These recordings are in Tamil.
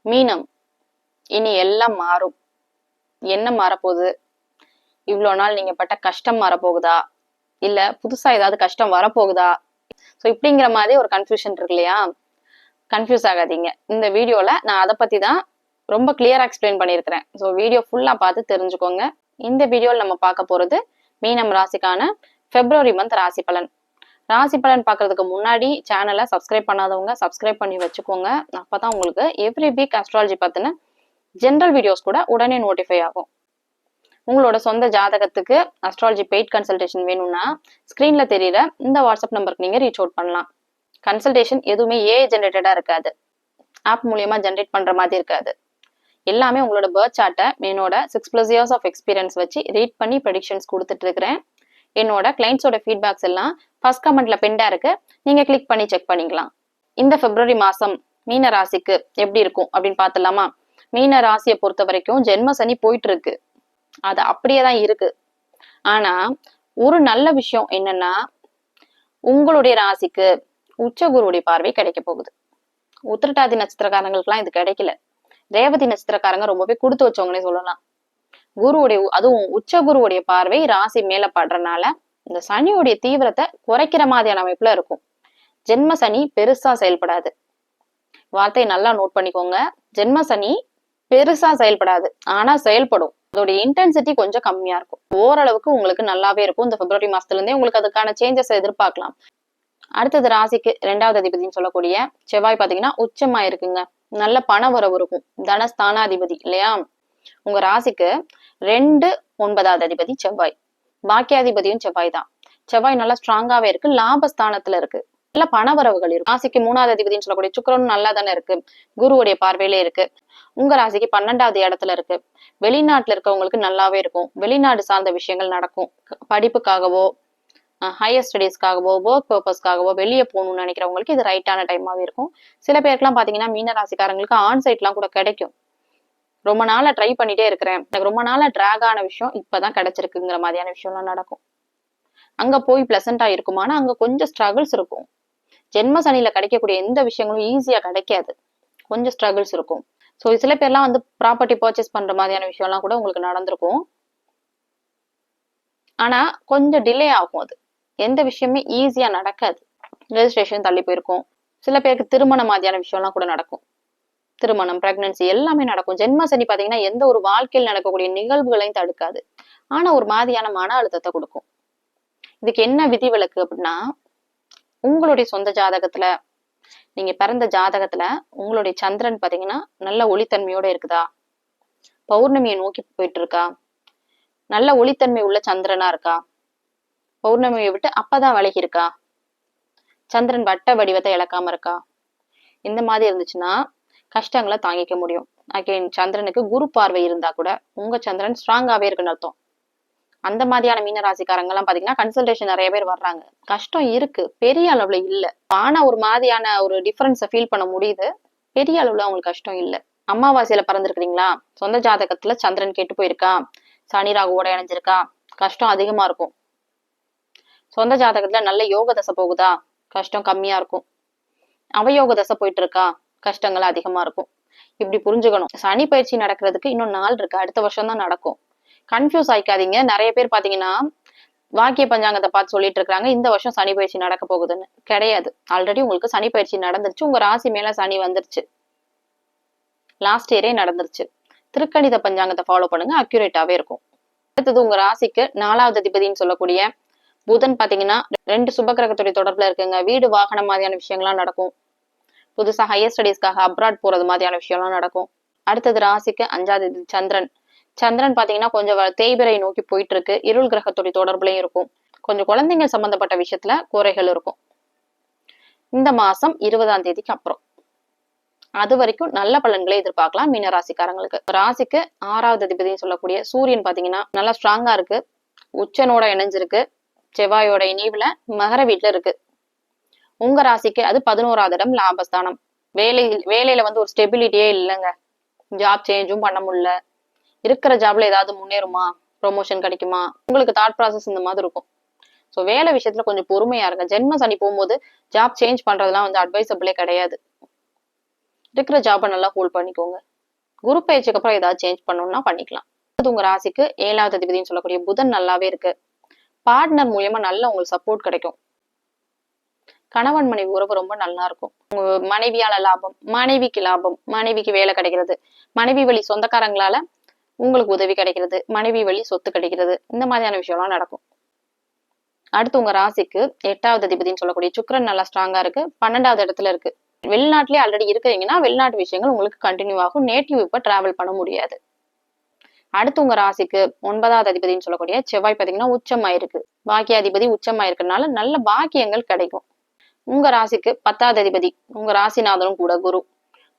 மீனம், இனி எல்லாம் மாறும். என்ன மாறப்போகுது? இவ்வளோ நாள் நீங்க பட்ட கஷ்டம் மாறப்போகுதா, இல்ல புதுசா ஏதாவது கஷ்டம் வரப்போகுதா? ஸோ இப்படிங்கிற மாதிரி ஒரு கன்ஃபியூஷன் இருக்கு இல்லையா? கன்ஃபியூஸ் ஆகாதீங்க. இந்த வீடியோல நான் அதை பத்தி தான் ரொம்ப கிளியரா எக்ஸ்பிளைன் பண்ணியிருக்கிறேன். ஸோ வீடியோ ஃபுல்லா பார்த்து தெரிஞ்சுக்கோங்க. இந்த வீடியோவில் நம்ம பார்க்க போறது மீனம் ராசிக்கான பிப்ரவரி மந்த் ராசி பலன். ராசி பலன் பார்க்கறதுக்கு முன்னாடி சேனலை சப்ஸ்கிரைப் பண்ணாதவங்க சப்ஸ்கிரைப் பண்ணி வச்சுக்கோங்க. அப்பதான் உங்களுக்கு எவ்ரி வீக் அஸ்ட்ராலஜி பத்தின ஜென்ரல் வீடியோஸ் கூட உடனே நோட்டிஃபை ஆகும். உங்களோட சொந்த ஜாதகத்துக்கு அஸ்ட்ராலஜி பெய்ட் கன்சல்டேஷன் வேணும்னா ஸ்கிரீன்ல தெரியற இந்த வாட்ஸ்அப் நம்பருக்கு நீங்க ரீச் அவுட் பண்ணலாம். கன்சல்டேஷன் எதுவுமே ஏஐ ஜென்ரேட்டடா இருக்காது, ஆப் மூலியமா ஜென்ரேட் பண்ற மாதிரி இருக்காது. எல்லாமே உங்களோட பர்த் சார்ட்டை என்னோட 6+ இயர்ஸ் ஆஃப் எக்ஸ்பீரியன்ஸ் வச்சு ரீட் பண்ணி ப்ரெடிக்ஷன்ஸ் கொடுத்துட்டு இருக்கிறேன். என்னோட கிளைண்ட்ஸோட ஃபீட்பேக்ஸ் எல்லாம் ஃபர்ஸ்ட் கமெண்ட்ல பெண்டா இருக்கு, நீங்க கிளிக் பண்ணி செக் பண்ணிக்கலாம். இந்த பிப்ரவரி மாசம் மீன ராசிக்கு எப்படி இருக்கும் அப்படின்னு பார்த்துலாமா? மீன ராசியை பொறுத்த வரைக்கும் ஜென்ம சனி போயிட்டு இருக்கு, அது அப்படியேதான் இருக்கு. ஆனா ஒரு நல்ல விஷயம் என்னன்னா, உங்களுடைய ராசிக்கு உச்சகுருவுடைய பார்வை கிடைக்க போகுது. உத்திரட்டாதி நட்சத்திரக்காரங்களுக்குலாம் இது கிடைக்கல. ரேவதி நட்சத்திரக்காரங்க ரொம்பவே கொடுத்து வச்சவங்கன்னே சொல்லலாம். குருவுடைய, அதுவும் உச்ச குருவுடைய பார்வை ராசி மேல படுறதுனால இந்த சனியுடைய தீவிரத்தை குறைக்கிற மாதிரியான அமைப்புல இருக்கும். ஜென்ம சனி பெருசா செயல்படாது. வார்த்தையை நல்லா நோட் பண்ணிக்கோங்க. ஜென்ம சனி பெருசா செயல்படாது, ஆனா செயல்படும். அதோடைய இன்டென்சிட்டி கொஞ்சம் கம்மியா இருக்கும். ஓரளவுக்கு உங்களுக்கு நல்லாவே இருக்கும். இந்த பிப்ரவரி மாசத்துல இருந்தே உங்களுக்கு அதுக்கான சேஞ்சஸ் எதிர்பார்க்கலாம். அடுத்தது ராசிக்கு 2வது அதிபதினு சொல்லக்கூடிய செவ்வாய் பாத்தீங்கன்னா உச்சமா இருக்குங்க. நல்ல பண வரவு இருக்கும். தனஸ்தானாதிபதி இல்லையா? உங்க ராசிக்கு 2, 9வது அதிபதி செவ்வாய். பாக்கியாதிபதியும் செவ்வாய் தான். செவ்வாய் நல்லா ஸ்ட்ராங்காவே இருக்கு, லாபஸ்தானத்துல இருக்கு. நல்ல பணவரவுகள் இருக்கு. ராசிக்கு 3வது அதிபதினு சொல்லக்கூடிய சுக்கிரனும் நல்லா தானே இருக்கு, குருவுடைய பார்வையிலே இருக்கு. உங்க ராசிக்கு 12வது இடத்துல இருக்கு. வெளிநாட்டுல இருக்கவங்களுக்கு நல்லாவே இருக்கும். வெளிநாடு சார்ந்த விஷயங்கள் நடக்கும். படிப்புக்காகவோ ஹையர் ஸ்டடீஸ்க்காகவோ ஒர்க் பர்பஸ்க்காகவோ வெளியே போகணும்னு நினைக்கிறவங்களுக்கு இது ரைட்டான டைமாவே இருக்கும். சில பேருக்குலாம் பாத்தீங்கன்னா மீன ராசிக்காரங்களுக்கு ஆன்சைட்லாம் கூட கிடைக்கும். ரொம்ப நாளா ட்ரை பண்ணிட்டே இருக்கிறேன், எனக்கு ரொம்ப நாளா டிராக் ஆன விஷயம் இப்பதான் கிடைச்சிருக்குங்கிற மாதிரியான விஷயம்லாம் நடக்கும். அங்க போய் பிளசண்டா இருக்குமானா அங்க கொஞ்சம் ஸ்ட்ரகிள்ஸ் இருக்கும். ஜென்ம சனியில கிடைக்கக்கூடிய எந்த விஷயங்களும் ஈஸியா கிடைக்காது, கொஞ்சம் ஸ்ட்ரகிள்ஸ் இருக்கும். ஸோ சில பேர்லாம் வந்து ப்ராப்பர்ட்டி பர்ச்சேஸ் பண்ற மாதிரியான விஷயம்லாம் கூட உங்களுக்கு நடந்திருக்கும். ஆனா கொஞ்சம் டிலே ஆகும். அது எந்த விஷயமே ஈஸியா நடக்காது. ரெஜிஸ்ட்ரேஷன் தள்ளி போயிருக்கும். சில பேருக்கு திருமண மாதிரியான விஷயம்லாம் கூட நடக்கும். திருமணம், பிரெக்னன்சி எல்லாமே நடக்கும். ஜென்ம சனி பாத்தீங்கன்னா எந்த ஒரு வாழ்க்கையில் நடக்கக்கூடிய நிகழ்வுகளையும் தடுக்காது, ஆனா ஒரு மாதிரியான மன அழுத்தத்தை கொடுக்கும். இதுக்கு என்ன விதிவிலக்கு அப்படின்னா, உங்களுடைய சொந்த ஜாதகத்துல, நீங்க பிறந்த ஜாதகத்துல உங்களுடைய சந்திரன் பாத்தீங்கன்னா நல்ல ஒளித்தன்மையோட இருக்குதா, பௌர்ணமியை நோக்கி போயிட்டு இருக்கா, நல்ல ஒளித்தன்மை உள்ள சந்திரனா இருக்கா, பௌர்ணமியை விட்டு அப்பதான் விலகி இருக்கா, சந்திரன் வட்ட வடிவத்தை இழக்காம இருக்கா, இந்த மாதிரி இருந்துச்சுன்னா கஷ்டங்களை தாங்கிக்க முடியும். அகைன் சந்திரனுக்கு குரு பார்வை இருந்தா கூட உங்க சந்திரன் ஸ்ட்ராங்காவே இருக்குன்னு அர்த்தம். அந்த மாதிரியான மீன ராசிக்காரங்க எல்லாம் பாத்தீங்கன்னா கன்சல்டேஷன் நிறைய பேர் வர்றாங்க. கஷ்டம் இருக்கு, பெரிய அளவுல இல்ல. ஆனா ஒரு மாதிரியான ஒரு டிஃபரன்ஸை ஃபீல் பண்ண முடியுது. பெரிய அளவுல அவங்களுக்கு கஷ்டம் இல்ல. அமாவாசையில பறந்துருக்கிறீங்களா, சொந்த ஜாதகத்துல சந்திரன் கெட்டு போயிருக்கா, சனி ராகுவோட இணைஞ்சிருக்கா, கஷ்டம் அதிகமா இருக்கும். சொந்த ஜாதகத்துல நல்ல யோக தசை போகுதா, கஷ்டம் கம்மியா இருக்கும். அவயோக தசை போயிட்டு இருக்கா, கஷ்டங்கள் அதிகமா இருக்கும். இப்படி புரிஞ்சுக்கணும். சனி பயிற்சி நடக்கிறதுக்கு இன்னும் நாள் இருக்கு, அடுத்த வருஷம் தான் நடக்கும். கன்ஃபியூஸ் ஆயிக்காதீங்க. நிறைய பேர் பாத்தீங்கன்னா வாக்கிய பஞ்சாங்கத்தை பார்த்து சொல்லிட்டு இருக்காங்க இந்த வருஷம் சனி பயிற்சி நடக்க போகுதுன்னு. கிடையாது, ஆல்ரெடி உங்களுக்கு சனி பயிற்சி நடந்துருச்சு. உங்க ராசி மேல சனி வந்துருச்சு, லாஸ்ட் இயரே நடந்துருச்சு. திருக்கணித பஞ்சாங்கத்தை ஃபாலோ பண்ணுங்க, அக்யூரேட்டாவே இருக்கும். அடுத்தது உங்க ராசிக்கு 4வது அதிபதினு சொல்லக்கூடிய புதன் பாத்தீங்கன்னா 2 சுபகிரகத்துடைய தொடர்புல இருக்குங்க. வீடு வாகனம் மாதிரியான விஷயங்கள்லாம் நடக்கும். புதுசா ஹையர் ஸ்டடீஸ்க்காக அப்ராட் போறது மாதிரியான விஷயம்லாம் நடக்கும். அடுத்தது ராசிக்கு 5வது சந்திரன். சந்திரன் பாத்தீங்கன்னா கொஞ்சம் தேய்பிரை நோக்கி போயிட்டு இருக்கு. இருள் கிரகத்துடைய தொடர்புலையும் இருக்கும். கொஞ்சம் குழந்தைங்க சம்பந்தப்பட்ட விஷயத்துல குறைகள் இருக்கும். இந்த மாசம் 20ஆம் தேதிக்கு அப்புறம் அது வரைக்கும் நல்ல பலன்களை எதிர்பார்க்கலாம் மீனராசிக்காரங்களுக்கு. ராசிக்கு 6வது அதிபதினு சொல்லக்கூடிய சூரியன் பாத்தீங்கன்னா நல்லா ஸ்ட்ராங்கா இருக்கு. உச்சனோட இணைஞ்சிருக்கு. செவ்வாயோட இணைவுல மகர வீட்டுல இருக்கு. உங்க ராசிக்கு அது 11வது இடம், லாபஸ்தானம். வேலையில வந்து ஒரு ஸ்டெபிலிட்டியே இல்லைங்க. ஜாப் சேஞ்சும் பண்ண முடியல. இருக்கிற ஜாப்ல ஏதாவது முன்னேறுமா, ப்ரொமோஷன் கிடைக்குமா, உங்களுக்கு தாட் ப்ராசஸ் இந்த மாதிரி இருக்கும். ஸோ வேலை விஷயத்துல கொஞ்சம் பொறுமையா இருங்க. ஜென்ம சனி போகும்போது ஜாப் சேஞ்ச் பண்றதுலாம் வந்து அட்வைசபிளே கிடையாது. இருக்கிற ஜாபை நல்லா ஹோல்ட் பண்ணிக்கோங்க. குரு பயிற்சிக்கு அப்புறம் ஏதாவது சேஞ்ச் பண்ணணும்னா பண்ணிக்கலாம். உங்க ராசிக்கு 7வது அதிபதினு சொல்லக்கூடிய புதன் நல்லாவே இருக்கு. பார்ட்னர் மூலியமா நல்ல உங்களுக்கு சப்போர்ட் கிடைக்கும். கணவன் மனைவி உறவு ரொம்ப நல்லா இருக்கும். உங்க மனைவியால லாபம், மனைவிக்கு லாபம், மனைவிக்கு வேலை கிடைக்கிறது, மனைவி வழி சொந்தக்காரங்களால உங்களுக்கு உதவி கிடைக்கிறது, மனைவி வழி சொத்து கிடைக்கிறது, இந்த மாதிரியான விஷயம்லாம் நடக்கும். அடுத்து உங்க ராசிக்கு 8வது அதிபதினு சொல்லக்கூடிய சுக்கிரன் நல்லா ஸ்ட்ராங்கா இருக்கு. 12வது இடத்துல இருக்கு. வெளிநாட்டிலே ஆல்ரெடி இருக்கிறீங்கன்னா வெளிநாட்டு விஷயங்கள் உங்களுக்கு கண்டினியூ ஆகும். நேட்டிவ் இப்ப டிராவல் பண்ண முடியாது. அடுத்து உங்க ராசிக்கு 9வது அதிபதினு சொல்லக்கூடிய செவ்வாய் பாத்தீங்கன்னா உச்சமாயிருக்கு. பாக்கியாதிபதி உச்சமாயிருக்கனால நல்ல பாக்கியங்கள் கிடைக்கும். உங்க ராசிக்கு 10வது அதிபதி உங்க ராசிநாதனும் கூட குரு.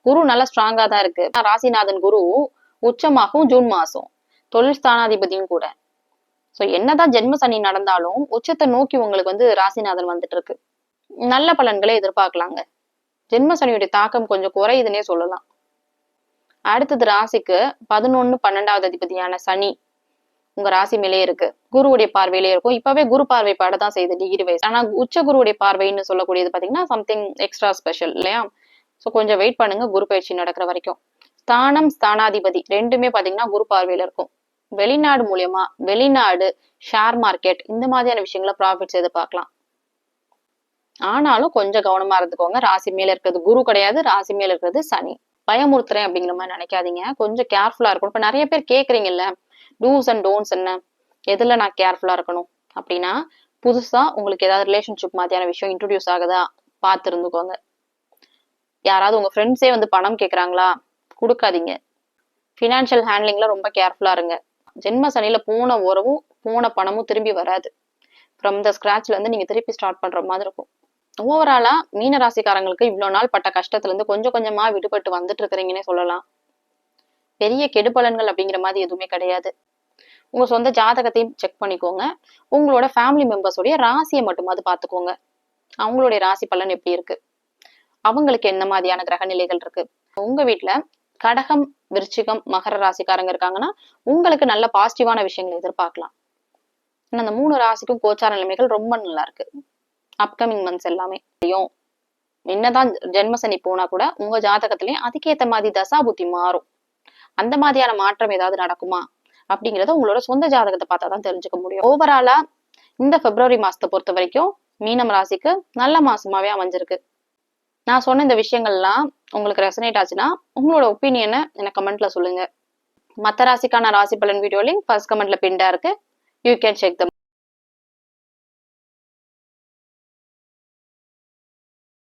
குரு நல்லா ஸ்ட்ராங்கா தான் இருக்கு. ராசிநாதன் குரு உச்சமாகும் ஜூன் மாசம். தொழில் ஸ்தானாதிபதியும் கூட. சோ என்னதான் ஜென்ம சனி நடந்தாலும் உச்சத்தை நோக்கி உங்களுக்கு ராசிநாதன் வந்துட்டு இருக்கு. நல்ல பலன்களை எதிர்பார்க்கலாங்க. ஜென்ம சனியுடைய தாக்கம் கொஞ்சம் குறையுதுன்னே சொல்லலாம். அடுத்தது ராசிக்கு 11, 12வது அதிபதியான சனி உங்க ராசி மேலே இருக்கு. குருவுடைய பார்வையிலே இருக்கும். இப்பவே குரு பார்வை படத்தான் செய்யுது டிகிரி வைஸ். ஆனா உச்ச குருவுடைய பார்வைன்னு சொல்லக்கூடியது பாத்தீங்கன்னா சம்திங் எக்ஸ்ட்ரா ஸ்பெஷல் இல்லையா? சோ கொஞ்சம் வெயிட் பண்ணுங்க குரு பயிற்சி நடக்கிற வரைக்கும். ஸ்தானம் ஸ்தானாதிபதி ரெண்டுமே பாத்தீங்கன்னா குரு பார்வையில இருக்கும். வெளிநாடு மூலியமா வெளிநாடு ஷேர் மார்க்கெட் இந்த மாதிரியான விஷயங்களை ப்ராஃபிட்ஸ் எதிர்பார்க்கலாம். ஆனாலும் கொஞ்சம் கவனமா இருந்துக்கோங்க. ராசி மேல இருக்கிறது குரு கிடையாது, ராசி மேல இருக்கிறது சனி. பயமுறுத்துறேன் அப்படிங்கிற மாதிரி நினைக்காதீங்க. கொஞ்சம் கேர்ஃபுல்லா இருக்கணும். இப்ப நிறைய பேர் கேக்குறீங்கல்ல டூஸ் அண்ட் டோன்ட்ஸ் என்ன, எதுல நான் கேர்ஃபுல்லா இருக்கணும் அப்படின்னா, புதுசா உங்களுக்கு ஏதாவது ரிலேஷன்ஷிப் மாதிரியான விஷயம் இன்ட்ரோடியூஸ் ஆகுதா பார்த்து இருந்துக்கோங்க. யாராவது உங்க ஃப்ரெண்ட்ஸே பணம் கேக்குறாங்களா, கொடுக்காதீங்க. பினான்சியல் ஹேண்ட்லிங்ல ரொம்ப கேர்ஃபுல்லா இருங்க. ஜென்ம சனியில போன உறவும் போன பணமும் திரும்பி வராது. ஃப்ரம் த ஸ்கிராச்ல நீங்க திருப்பி ஸ்டார்ட் பண்ற மாதிரி இருக்கும். ஓவராலா மீன ராசிக்காரங்களுக்கு இவ்வளவு நாள் பட்ட கஷ்டத்துல இருந்து கொஞ்சம் கொஞ்சமா விடுபட்டு வந்துட்டு இருக்கிறீங்கன்னே சொல்லலாம். பெரிய கெடுபலன்கள் அப்படிங்கிற மாதிரி எதுவுமே கிடையாது. உங்க சொந்த ஜாதகத்தையும் செக் பண்ணிக்கோங்க. உங்களோட ஃபேமிலி மெம்பர்ஸோடைய ராசியை மட்டுமாவது பாத்துக்கோங்க. அவங்களுடைய ராசி பலன் எப்படி இருக்கு, அவங்களுக்கு என்ன மாதிரியான கிரக நிலைகள் இருக்கு. உங்க வீட்டுல கடகம், விருச்சிகம், மகர ராசிக்காரங்க இருக்காங்கன்னா உங்களுக்கு நல்ல பாசிட்டிவான விஷயங்களை எதிர்பார்க்கலாம். அந்த 3 ராசிக்கும் கோச்சார நிலைமைகள் ரொம்ப நல்லா இருக்கு. அப்கமிங் மந்த்ஸ் எல்லாமே என்னதான் ஜென்மசனி போனா கூட உங்க ஜாதகத்திலயும் அதுக்கேற்ற மாதிரி தசா புத்தி மாறும். அந்த மாதிரியான மாற்றம் ஏதாவது நடக்குமா அப்படிங்கறத உங்களோட சொந்த ஜாதகத்தை பார்த்தாதான் தெரிஞ்சுக்க முடியும். ஓவராலா இந்த பிப்ரவரி மாசத்தை பொறுத்த வரைக்கும் மீனம் ராசிக்கு நல்ல மாசமாவே அமைஞ்சிருக்கு. நான் சொன்ன இந்த விஷயங்கள்லாம் உங்களுக்கு ரெசனேட் ஆச்சுன்னா உங்களோட ஒப்பீனியனை எனக்கு கமெண்ட்ல சொல்லுங்க. மத்த ராசிக்கான ராசி பலன் வீடியோ லிங்க் ஃபர்ஸ்ட் கமெண்ட்ல பின்டா இருக்கு. You can check them.